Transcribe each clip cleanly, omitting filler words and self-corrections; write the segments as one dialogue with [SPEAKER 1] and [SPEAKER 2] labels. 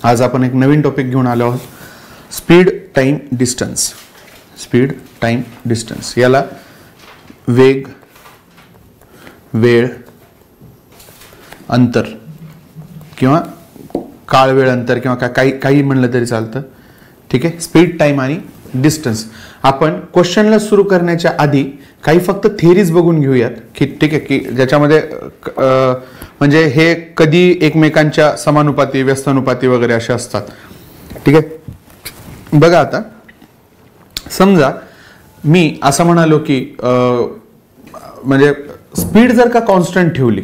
[SPEAKER 1] आज आपण एक नवीन टॉपिक घेऊन आलो आहोत, speed time distance. Speed time distance याला वेग, वेळ, अंतर किंवा काळ वेळ अंतर किंवा काही म्हणलं तरी चालतं. ठीक आहे, स्पीड टाइम आणि डिस्टन्स. आपण क्वेश्चनला सुरू करण्याच्या आधी काही फक्त थिअरीज बघून घेऊयात की ठीक आहे, की ज्याच्यामध्ये म्हणजे हे कधी एकमेकांच्या समानुपाती, व्यस्तानुपाती वगैरे असे असतात. ठीक आहे, बघा आता समजा मी असं म्हणालो की म्हणजे स्पीड जर का कॉन्स्टंट ठेवली,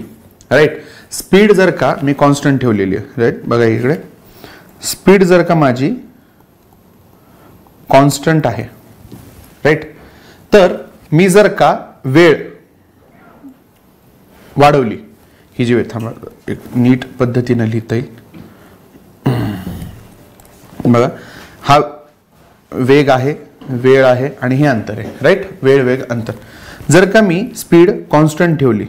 [SPEAKER 1] राईट, स्पीड जर का मी कॉन्स्टंट ठेवलेली आहे, राईट, बघा इकडे स्पीड जर का माझी कॉन्स्टंट आहे, राईट, तर मी जर का वेळ वाढवली, ही जी वेळ, थांबा एक नीट पद्धतीने लिहिता येईल. बघा हा वेग आहे, वेळ आहे आणि हे अंतर आहे, राईट, वेळ, वेग, अंतर. जर का मी स्पीड कॉन्स्टंट ठेवली,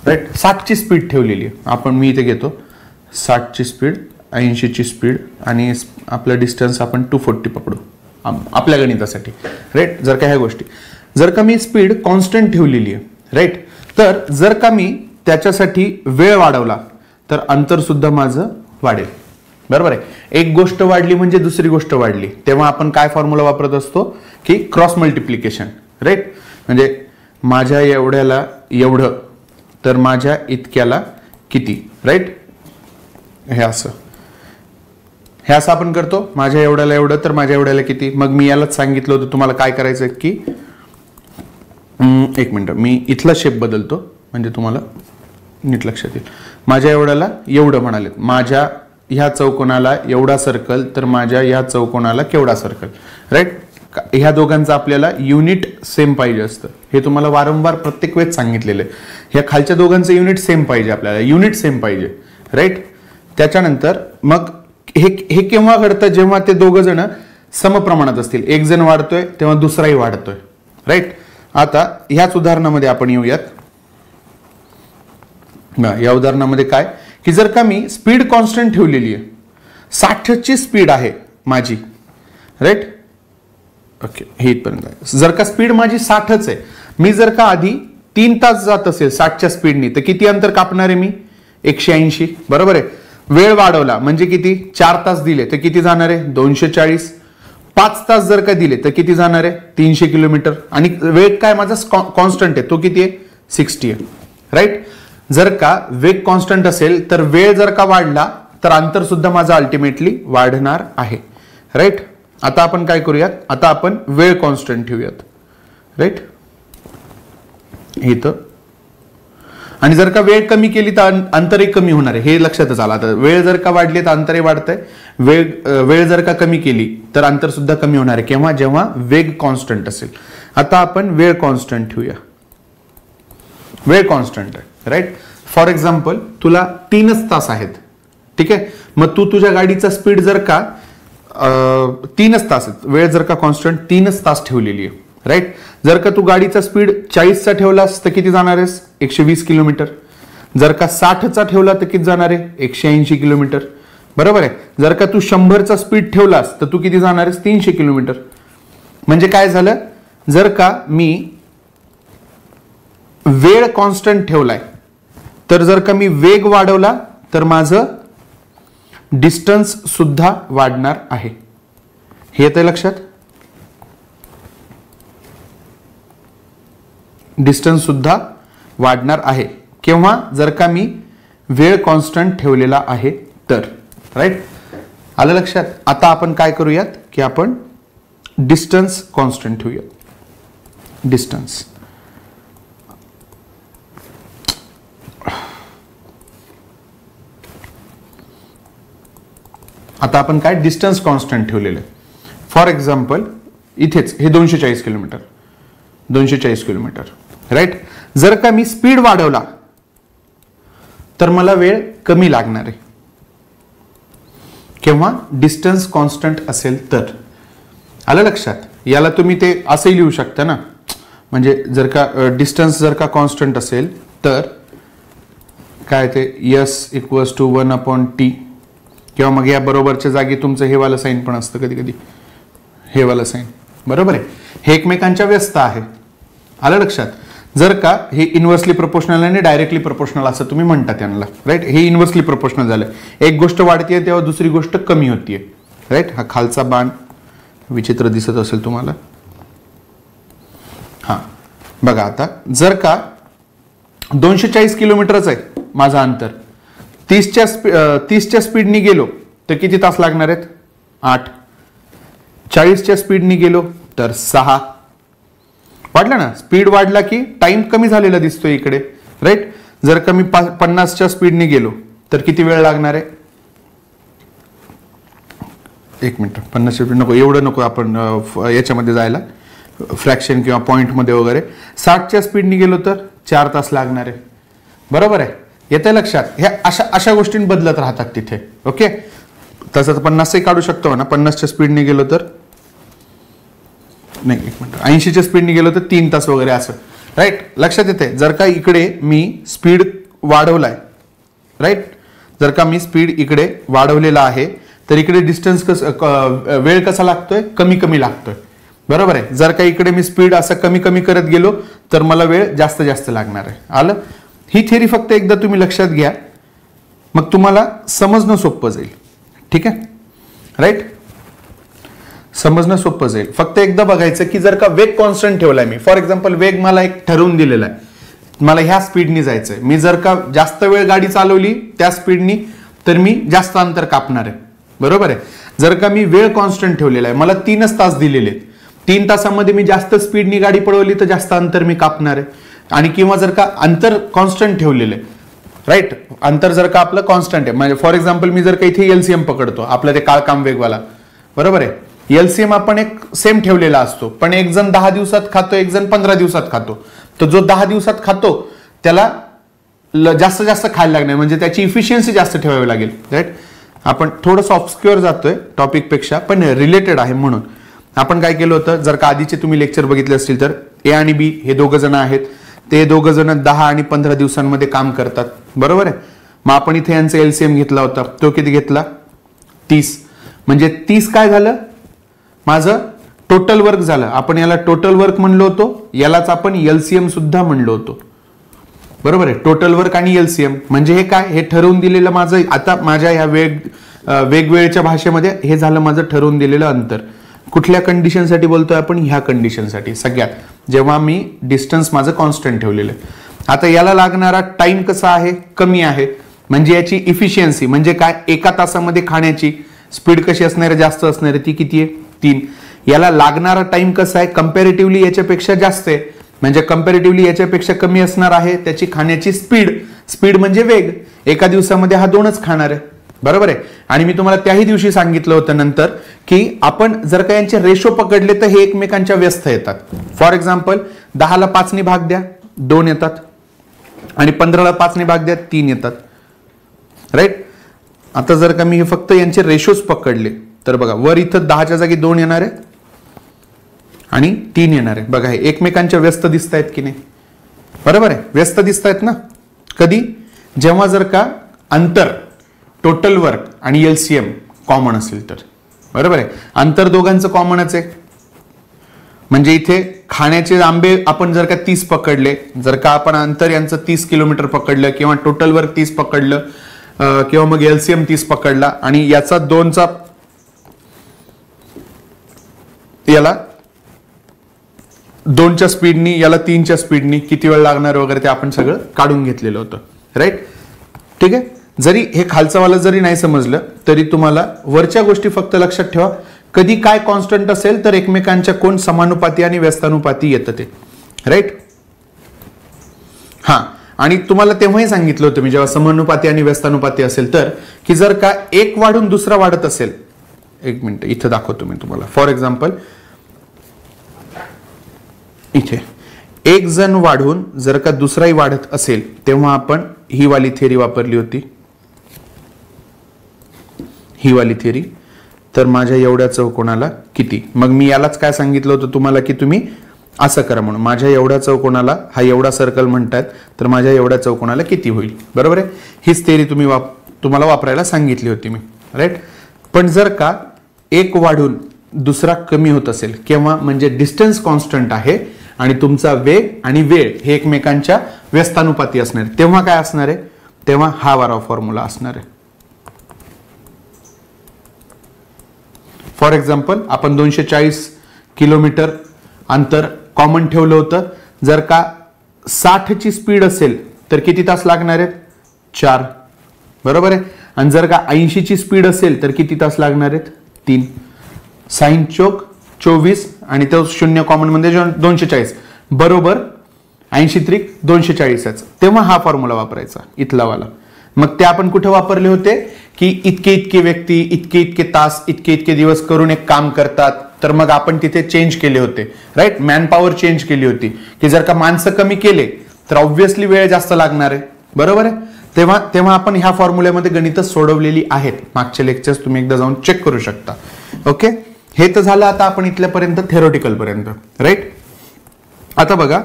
[SPEAKER 1] राईट, 60 ची स्पीड ठेवलेली आहे आपण, मी इथे घेतो 60 ची स्पीड, 80 ची स्पीड आणि आपलं डिस्टन्स आपण 240 पकडू आपल्या गणितासाठी, राईट. जर का ह्या गोष्टी जर का मी स्पीड कॉन्स्टंट ठेवलेली आहे, राईट, तर जर का मी त्याच्यासाठी वेळ वाढवला तर अंतर सुद्धा माझं वाढेल. बरोबर आहे. एक गोष्ट वाढली म्हणजे दुसरी गोष्ट वाढली, तेव्हा आपण काय फॉर्म्युला वापरत असतो की क्रॉस मल्टिप्लिकेशन, राईट. म्हणजे माझ्या एवढ्याला एवढं तर माझ्या इतक्याला किती, राईट. हे असं आपण करतो, माझ्या एवढ्याला एवढं तर माझ्या एवढ्याला किती. मग मी यालाच सांगितलं होतं तुम्हाला काय करायचं की एक मिनिट मी इथला शेप बदलतो म्हणजे तुम्हाला नीट लक्षात येईल. माझ्या एवढ्याला एवढं म्हणाले, माझ्या ह्या चौकोनाला एवढा सर्कल तर माझ्या ह्या चौकोनाला केवढा सर्कल, राईट. ह्या दोघांचं आपल्याला युनिट सेम पाहिजे असतं, हे तुम्हाला वारंवार प्रत्येक वेळेस सांगितलेलं आहे. ह्या खालच्या दोघांचं युनिट सेम पाहिजे, आपल्याला युनिट सेम पाहिजे, राईट. त्याच्यानंतर मग हे केव्हा घडतं, जेव्हा ते दोघं जण समप्रमाणात असतील, एक जण वाढतोय तेव्हा दुसराही वाढतोय, राईट. आता ह्याच उदाहरणामध्ये आपण येऊयात. या उदाहरणामध्ये काय की जर का मी स्पीड कॉन्स्टंट ठेवलेली आहे, 60 ची स्पीड आहे माझी, राईट. ओके, हे इथपर्यंत आहे. जर का स्पीड माझी 60च आहे, मी जर का आधी 3 तास जात असेल 60च्या स्पीडनी तर किती अंतर कापणार आहे मी, 180. बरोबर आहे. वेळ वाढवला म्हणजे किती, 4 तास दिले तर किती जाणार आहे, 240. 5 तास जर का दिले तर किती जाणार आहे, 300 किलोमीटर. आणि वेग काय माझा कॉन्स्टंट आहे, तो किती आहे, 60 आहे, राईट. जर का वेग कॉन्स्टंट असेल तर वेळ जर का वाढला तर अंतर सुद्धा माझं अल्टिमेटली वाढणार आहे, राईट. आता आपण काय करूयात, आता आपण वेळ कॉन्स्टंट ठेवूयात, राईट, इथं. आणि जर का वेळ कमी केली तर अंतरही कमी होणार आहे, हे लक्षातच आलं. आता वेळ जर का वाढली तर अंतरही वाढतंय, वेळ जर का कमी केली तर अंतर सुद्धा कमी होणार आहे. केव्हा, जेव्हा वेग कॉन्स्टंट असेल. आता आपण वेळ कॉन्स्टंट ठेवूया, वेळ कॉन्स्टंट आहे, राईट. फॉर एक्झाम्पल तुला 3च तास आहेत, ठीक आहे. मग तू तुझ्या गाडीचा स्पीड जर का 3च तास, वेळ जर का कॉन्स्टंट 3च तास ठेवलेली आहे, राईट. जर का तू गाडीचा स्पीड 40चा ठेवलास तर किती जाणार आहेस, 120 किलोमीटर. जर का 60चा ठेवला तर किती जाणार आहे, 180 किलोमीटर. बरोबर आहे. जर का तू 100चा स्पीड ठेवलास तर तू किती जाणार आहेस, 300 किलोमीटर. म्हणजे काय झालं, जर का मी वेळ कॉन्स्टंट ठेवलाय तर जर का मी वेग वाढवला तर माझं डिस्टन्स सुद्धा वाढणार आहे. हे येतंय लक्षात. डिस्टन्स सुद्धा वाढणार आहे केव्हा, जर का मी वेळ कॉन्स्टंट ठेवलेला आहे तर, राईट. आलं लक्षात. आता आपण काय करूयात की आपण डिस्टन्स कॉन्स्टंट ठेवूयात. डिस्टन्स आता आपण काय डिस्टन्स कॉन्स्टंट ठेवलेलं आहे. फॉर एक्झाम्पल इथेच हे 240 किलोमीटर, 240 किलोमीटर, राईट. जर का मी स्पीड वाढवला तर मला वेळ कमी लागणार आहे, केव्हा, डिस्टन्स कॉन्स्टंट असेल तर. आलं लक्षात. याला तुम्ही ते असंही लिहू शकता ना, म्हणजे जर का डिस्टन्स जर का कॉन्स्टंट असेल तर काय ते S = 1/t, किंवा मग या बरोबरच्या जागी तुमचं हे वाला साईन पण असतं कधी कधी, हे वाला साईन, बरोबर आहे. हे एकमेकांच्या व्यस्त आहे. आलं लक्षात. जर का हे इन्व्हर्सली प्रोपोर्शनल आणि डायरेक्टली प्रोपोर्शनल असं तुम्ही म्हणता त्यांना, राईट. हे इन्व्हर्सली प्रोपोर्शनल झालं. एक गोष्ट वाढतीये तेव्हा दुसरी गोष्ट कमी होतीये, राईट. हा खालचा बाण विचित्र दिसत असेल तुम्हाला. हा बघा आता, जर का 240 किलोमीटरच आहे माझं अंतर, 30च्या स्पीडनी गेलो तर किती तास लागणार आहेत? 8. 40च्या स्पीडनी गेलो तर 6. वाढलं ना, स्पीड वाढला की टाइम कमी झालेला दिसतोय इकडे, राईट. जर का मी 50च्या स्पीडने गेलो तर किती वेळ लागणार आहे? एक मिनिट, 50च्या स्पीड नको, एवढं नको आपण याच्यामध्ये जायला, फ्रॅक्शन किंवा पॉईंटमध्ये वगैरे. 60च्या स्पीडने गेलो तर 4 तास लागणार आहे, बरोबर आहे. येते लक्षात. ह्या अशा गोष्टी बदलत राहतात तिथे, ओके. तसं तर 50ही काढू शकतो ना. 50च्या स्पीडने गेलो तर नाही, एक मिनिट, 80च्या स्पीडने गेलो तर 3 तास वगैरे असं, राईट. लक्षात येते. जर का इकडे मी स्पीड वाढवलाय, राईट, जर का मी स्पीड इकडे वाढवलेला आहे तर इकडे डिस्टन्स वेळ कसा लागतोय? कमी कमी लागतोय, बरोबर आहे. जर का इकडे मी स्पीड असं कमी कमी करत गेलो तर मला वेळ जास्त जास्त लागणार आहे. आलं. ही थिअरी फक्त एकदा तुम्ही लक्षात घ्या, मग तुम्हाला समजणं सोपं जाईल, ठीक आहे, राईट. समजणं सोपं जाईल. फक्त एकदा बघायचं की जर का वेग कॉन्स्टंट ठेवलाय मी, फॉर एक्झाम्पल वेग मला एक ठरवून दिलेला आहे, मला ह्या स्पीडनी जायचंय. मी जर का जास्त वेळ गाडी चालवली त्या स्पीडनी तर मी जास्त अंतर कापणार आहे, बरोबर आहे. जर का मी वेळ कॉन्स्टंट ठेवलेला आहे, मला 3च तास दिलेले आहेत, 3 तासामध्ये मी जास्त स्पीडनी गाडी पळवली तर जास्त अंतर मी कापणार आहे. आणि किंवा जर का अंतर कॉन्स्टंट ठेवलेलं आहे, राईट, अंतर जर का आपलं कॉन्स्टंट आहे, म्हणजे फॉर एक्झाम्पल मी जर का इथे एलसीएम पकडतो, आपलं ते काळकाम वेगवाला, बरोबर आहे. एलसीएम आपण एक सेम ठेवलेला असतो, पण एक जण 10 दिवसात खातो, एक जण 15 दिवसात खातो. तर जो 10 दिवसात खातो त्याला जास्त जास्त खायला लागणार, म्हणजे त्याची इफिशियन्सी जास्त ठेवावी लागेल, राईट. आपण थोडंसं ऑब्स्क्युअर जातोय टॉपिकपेक्षा, पण रिलेटेड आहे म्हणून. आपण काय केलं होतं, जर का आधीचे तुम्ही लेक्चर बघितले असतील तर ए आणि बी हे दोघं जण आहेत, ते दोघं जण 10 आणि 15 दिवसांमध्ये काम करतात, बरोबर आहे. मग आपण इथे यांचा एलसीएम घेतला होता, तो किती घेतला? 30. म्हणजे 30 काय झालं? माझं टोटल वर्क झालं. आपण याला टोटल वर्क म्हणलो होतो, यालाच आपण एलसीएम सुद्धा म्हणलो होतो, बरोबर आहे. टोटल वर्क आणि एलसीएम म्हणजे हे काय? हे ठरवून दिलेलं माझं, आता माझ्या ह्या वेगवेगळ्या भाषेमध्ये हे झालं माझं ठरवून दिलेलं अंतर. कुठल्या कंडिशनसाठी बोलतोय आपण? ह्या कंडिशनसाठी सगळ्यात, जेव्हा मी डिस्टन्स माझं कॉन्स्टंट ठेवलेलं आहे. आता याला लागणारा टाइम कसा आहे? कमी आहे. म्हणजे याची इफिशियन्सी म्हणजे काय? एका तासामध्ये खाण्याची स्पीड कशी असणार आहे? जास्त असणार आहे. ती किती आहे? 3. याला लागणारा टाइम कसा आहे? कंपॅरेटिव्हली याच्यापेक्षा जास्त आहे, म्हणजे कंपॅरेटिव्हली याच्यापेक्षा कमी असणार आहे त्याची खाण्याची स्पीड म्हणजे वेग. एका दिवसामध्ये हा 2च खाणार आहे, बरोबर आहे. आणि मी तुम्हाला त्याही दिवशी सांगितलं होतं नंतर की आपण जर का यांचे रेशो पकडले तर हे एकमेकांच्या व्यस्त येतात. फॉर एक्झाम्पल 10ला 5ने भाग द्या, 2 येतात, आणि 15ला 5ने भाग द्या, 3 येतात, राईट. आता जर का मी हे फक्त यांचे रेशोज पकडले तर बघा, वर इथं 10च्या जागी 2 येणार आहे आणि 3 येणार आहे. बघा, हे एकमेकांच्या व्यस्त दिसत आहेत की नाही? बरोबर आहे, व्यस्त दिसत आहेत ना. कधी? जेव्हा जर का अंतर, टोटल वर्क आणि एलसीएम कॉमन असेल तर, बरोबर आहे. अंतर दोघांचं कॉमनच आहे, म्हणजे इथे खाण्याचे आंबे आपण जर का 30 पकडले, जर का आपण अंतर यांचं 30 किलोमीटर पकडलं किंवा टोटल वर्क 30 पकडलं किंवा मग एलसीएम 30 पकडला आणि याचा 2चा याला 2च्या स्पीडनी, याला 3च्या स्पीडनी किती वेळ लागणार वगैरे ते आपण सगळं काढून घेतलेलं होतं, राईट. ठीक आहे. जरी हे खालचावाला जरी नाही समजलं तरी तुम्हाला वरच्या गोष्टी फक्त लक्षात ठेवा. कधी काय कॉन्स्टंट असेल तर एकमेकांच्या कोण समानुपाती आणि व्यस्तानुपाती येतं ते, राईट. हा, आणि तुम्हाला तेव्हाही सांगितलं होतं मी, जेव्हा समानुपाती आणि व्यस्तानुपाती असेल तर, की जर का एक वाढून दुसरा वाढत असेल, एक मिनिट इथं दाखवतो मी तुम्हाला. फॉर एक्झाम्पल इथे एक जण वाढून जर का दुसराही वाढत असेल तेव्हा आपण ही वाली थिअरी वापरली होती, ही वाली थिअरी. तर माझ्या एवढ्या चौकोनाला किती? मग मी यालाच काय सांगितलं होतं तुम्हाला की तुम्ही असं करा म्हणून. माझ्या एवढ्या चौकोनाला, हा एवढा सर्कल म्हणतात, तर माझ्या एवढ्या चौकोनाला किती होईल? बरोबर आहे. हीच थिअरी तुम्हाला वापरायला सांगितली होती मी, राईट. पण जर का एक वाढून दुसरा कमी होत असेल केव्हा, म्हणजे डिस्टन्स कॉन्स्टंट आहे आणि तुमचा वेग आणि वेळ हे एकमेकांच्या व्यस्तानुपाती असणार, तेव्हा काय असणार आहे, तेव्हा हा वाला फॉर्म्युला असणार आहे. फॉर एक्झाम्पल आपण 240 किलोमीटर अंतर कॉमन ठेवलं होतं. जर का 60 ची स्पीड असेल तर किती तास लागणार आहेत, 4. बरोबर आहे. आणि जर का 80 ची स्पीड असेल तर किती तास लागणार आहेत, 3. साइन चौक 24 आणि तो 0 कॉमन म्हणजे 240 बरोबर 80 त्रिक 240. तेव्हा हा फॉर्म्युला वापरायचा इथला वाला. मग ते आपण कुठे वापरले होते की इतके इतके व्यक्ती इतके इतके तास इतके इतके दिवस करून एक काम करतात, तर मग आपण तिथे चेंज केले होते. राईट. मॅन पॉवर चेंज केली होती की जर का माणसं कमी केले तर ऑब्व्हियसली वेळ जास्त लागणार आहे. बरोबर आहे. तेव्हा आपण ह्या फॉर्म्युल्यामध्ये गणित सोडवलेली आहेत. मागचे लेक्चर्स तुम्ही एकदा जाऊन चेक करू शकता. ओके. हे तर झालं आता आपण इथल्यापर्यंत थेरोटिकल पर्यंत. राईट. आता बघा.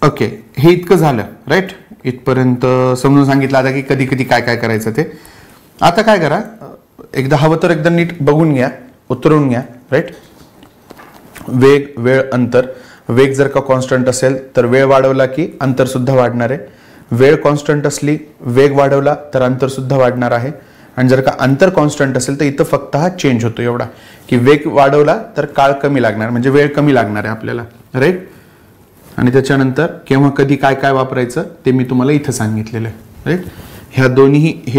[SPEAKER 1] ओके. हे इतकं झालं. राईट. इथपर्यंत समजून सांगितलं आता की कधी कधी काय काय करायचं ते. आता काय करा, एकदा हवं तर एकदा नीट बघून घ्या, उतरवून घ्या. राईट. वेग वेळ अंतर. वेग जर का कॉन्स्टंट असेल तर वेळ वाढवला की अंतर सुद्धा वाढणार आहे. वेळ कॉन्स्टंट असली वेग वाढवला तर अंतर सुद्धा वाढणार आहे. आणि जर का अंतर कॉन्स्टंट असेल तर इथं फक्त हा चेंज होतो एवढा की वेग वाढवला तर काळ कमी लागणार, म्हणजे वेळ कमी लागणार आहे आपल्याला. राईट. आणि त्याच्यानंतर केव्हा कधी काय काय वापरायचं ते मी तुम्हाला इथं सांगितलेलं आहे. राईट. हे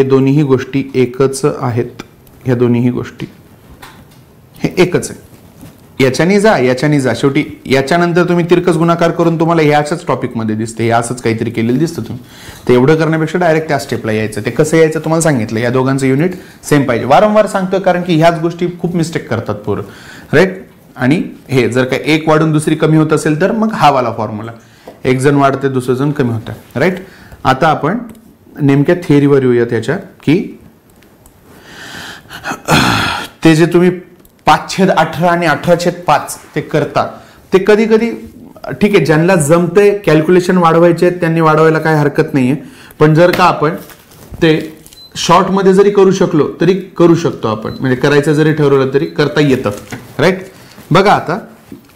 [SPEAKER 1] दोन्ही गोष्टी एकच आहेत. ह्या दोन्ही गोष्टी हे एकच आहे. याच्याने जा शेवटी याच्यानंतर तुम्ही तिरकस गुणाकार करून तुम्हाला ह्याच्याच टॉपिकमध्ये दिसते, हे असंच काहीतरी केलेलं दिसतं तुम्ही. ते एवढं करण्यापेक्षा डायरेक्ट त्या स्टेपला यायचं. ते कसं यायचं तुम्हाला सांगितलं. या दोघांचं युनिट सेम पाहिजे. वारंवार सांगतोय कारण की ह्याच गोष्टी खूप मिस्टेक करतात पोरं. राईट. आणि हे जर का एक वाढून दुसरी कमी होत असेल तर मग हा वाला फॉर्म्युला, एक जण वाढते दुसरं जण कमी होतं. राईट. आता आपण नेमक्या थिअरीवर येऊया त्याच्या, की ते जे तुम्ही 5/18 आणि 18/5 ते करता ते कधी कधी ठीक आहे, ज्यांना जमते कॅल्क्युलेशन वाढवायचे त्यांनी वाढवायला काही हरकत नाहीये. पण जर का आपण ते शॉर्ट मध्ये जरी करू शकलो तरी करू शकतो आपण, म्हणजे करायचं जरी ठरवलं तरी करता येतं. राईट. बघा आता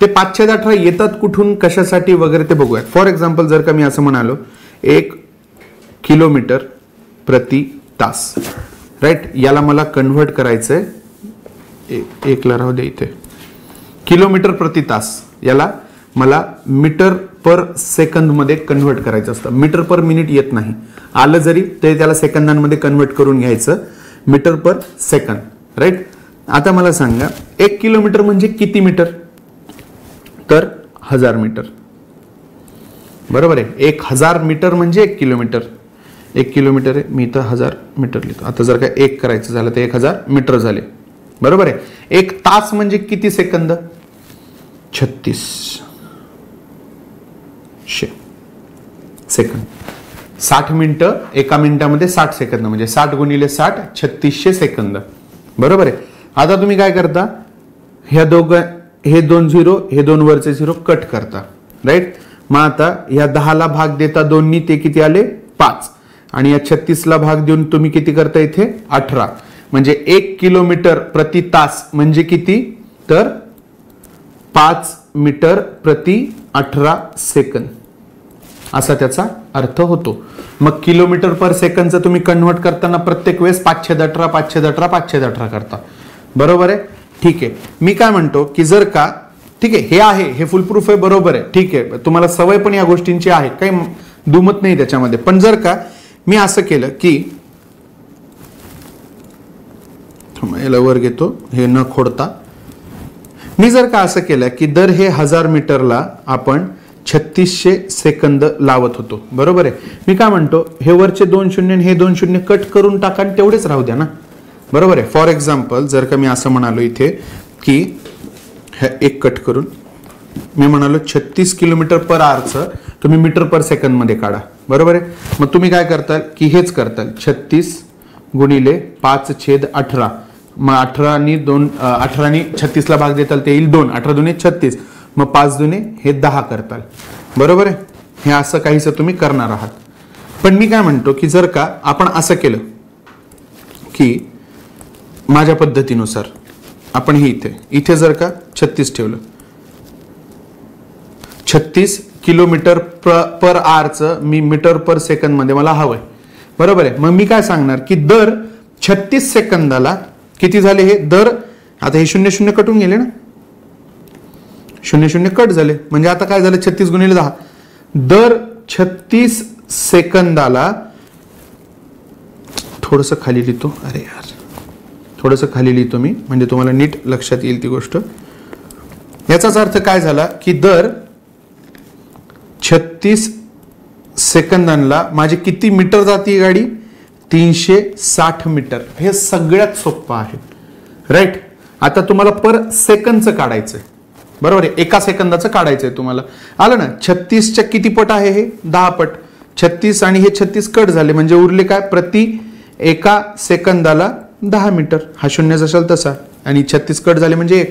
[SPEAKER 1] ते 5/18 येतात कुठून, कशासाठी वगैरे ते बघूयात. फॉर एक्झाम्पल जर का मी असं म्हणालो 1 किलोमीटर प्रति तास. राईट. याला मला कन्व्हर्ट करायचंय, एकला राहू दे इथे, किलोमीटर प्रति तास याला मला मीटर पर सेकंद मध्ये कन्व्हर्ट करायचं असतं. मीटर पर मिनिट येत नाही, आलं जरी तरी त्याला सेकंदांमध्ये कन्व्हर्ट करून घ्यायचं, मीटर पर सेकंद. राईट. आता मला सांगा 1 किलोमीटर म्हणजे किती मीटर, तर 1000 मीटर. बरोबर आहे. 1000 मीटर म्हणजे 1 किलोमीटर. 1 किलोमीटर आहे, मी इथं 1000 मीटर लिहितो. आता जर का 1 करायचं झालं तर 1000 मीटर झाले. बरोबर आहे. 1 तास म्हणजे किती सेकंद, 3600 सेकंद. 60 मिनिटं एका मिनिटामध्ये 60 सेकंद, म्हणजे 60 गुणिले 60 3600 सेकंद. बरोबर आहे. आता तुम्ही काय करता, ह्या हे 2 झिरो, हे 2 वरचे झिरो कट करता. राईट. मग आता ह्या 10ला भाग देता 2नी, ते किती आले 5. आणि या 36ला भाग देऊन तुम्ही किती करता इथे 18. म्हणजे 1 किलोमीटर प्रति तास म्हणजे किती, तर 5 मीटर प्रति 18 सेकंद असा त्याचा अर्थ होतो. मग किलोमीटर पर सेकंदचं तुम्ही कन्व्हर्ट करताना प्रत्येक वेळेस 5/18 5/18 5/18 करता. बरोबर आहे. ठीक आहे. मी काय म्हणतो की जर का ठीक आहे, हे आहे, हे फुल प्रूफ आहे, बरोबर आहे, ठीक आहे, तुम्हाला सवय पण या गोष्टींची आहे, काही दुमत नाही त्याच्यामध्ये. पण जर का मी असं केलं की याला वर घेतो, हे न खोडता, मी जर का असं केलं की दर हे 1000 मीटरला आपण 3600 सेकंद लावत होतो. बरोबर आहे. मी काय म्हणतो, हे वरचे 2 शून्य हे 2 शून्य कट करून टाका आणि तेवढेच राहू द्या ना. बरोबर आहे. फॉर एक्झाम्पल जर का मी असं म्हणालो इथे की हे 1 कट करून मी म्हणालो 36 किलोमीटर पर आवरचं तुम्ही मीटर पर सेकंद मध्ये काढा. बरोबर आहे. मग तुम्ही काय करताल की हेच करताल, 36 गुणिले 5/18. मग 18नी 36ला भाग देताल ते येईल 2, 18 दुने 36, मग 5 दुने हे 10 करताल. बरोबर आहे. हे असं काहीसं तुम्ही करणार आहात. पण मी काय म्हणतो की जर का आपण असं केलं की की माझ्या पद्धतीनुसार आपण हे इथे जर का 36 ठेवलं, 36 किलोमीटर पर आवरचं मी मीटर पर सेकंद मध्ये मला हवंय, बरोबर आहे. मग मी काय सांगणार की दर 36 सेकंदाला किती झाले हे दर, आता हे 0 कटून गेले ना, 0 कट झाले, म्हणजे आता काय झालं 36 गुणिले 10, दर 36 सेकंदाला, थोडंसं खाली लिहितो, अरे यार थोडंसं खाली लिहितो मी म्हणजे तुम्हाला नीट लक्षात येईल ती गोष्ट. याचाच अर्थ काय झाला की दर 36 सेकंदांना माझे किती मीटर जाते गाडी, 360 मीटर. हे सगळ्यात सोपं आहे, राईट. आता तुम्हाला पर सेकंदचं काढायचंय, बरोबर आहे, एका सेकंदाचं काढायचंय तुम्हाला. आलं ना, 36च्या किती पट आहे हे, 10 पट. 36 आणि हे 36 कट झाले म्हणजे उरले काय, प्रति एका सेकंदाला 10 मीटर. हा 0 असेल तसा, आणि 36 कट झाले म्हणजे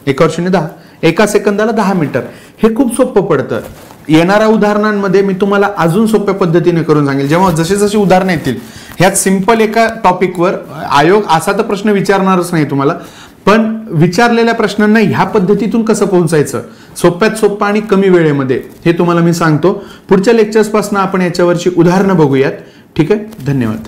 [SPEAKER 1] 1 0 10, एका सेकंदाला 10 मीटर. हे खूप सोपं पडतं. येणाऱ्या उदाहरणांमध्ये मी तुम्हाला अजून सोप्या पद्धतीने करून सांगेल, जेव्हा जसे जसे उदाहरणं येतील. ह्यात सिंपल एका टॉपिकवर आयोग असा तर प्रश्न विचारणारच नाही तुम्हाला, पण विचारलेल्या प्रश्नांना ह्या पद्धतीतून कसं पोहोचायचं सोप्यात सोप्पं आणि कमी वेळेमध्ये, हे तुम्हाला मी सांगतो. पुढच्या लेक्चर्स पासून आपण याच्यावरची उदाहरणं बघूयात. ठीक आहे, धन्यवाद.